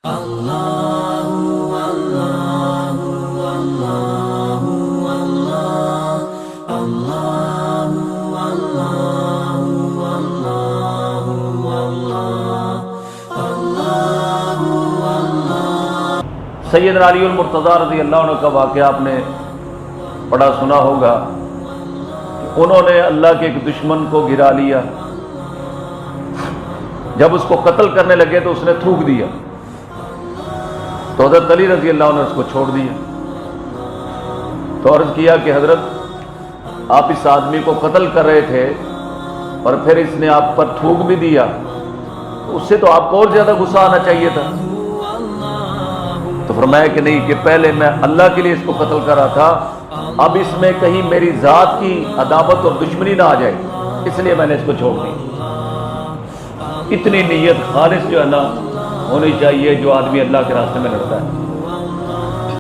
سیدنا علی المرتضیٰ رضی اللہ عنہ کا واقعہ آپ نے پڑھا سنا ہوگا کہ انہوں نے اللہ کے ایک دشمن کو گرا لیا، جب اس کو قتل کرنے لگے تو اس نے تھوک دیا، تو حضرت علی رضی اللہ عنہ نے اس کو چھوڑ دیا، تو عرض کیا کہ حضرت آپ اس آدمی کو قتل کر رہے تھے اور پھر اس نے آپ پر تھوک بھی دیا، تو اس سے تو آپ کو اور زیادہ غصہ آنا چاہیے تھا۔ تو فرمایا کہ نہیں، کہ پہلے میں اللہ کے لیے اس کو قتل کر رہا تھا، اب اس میں کہیں میری ذات کی عداوت اور دشمنی نہ آ جائے، اس لیے میں نے اس کو چھوڑ دی۔ اتنی نیت خالص جو ہے نا ہونی چاہیے جو آدمی اللہ کے راستے میں لڑتا ہے۔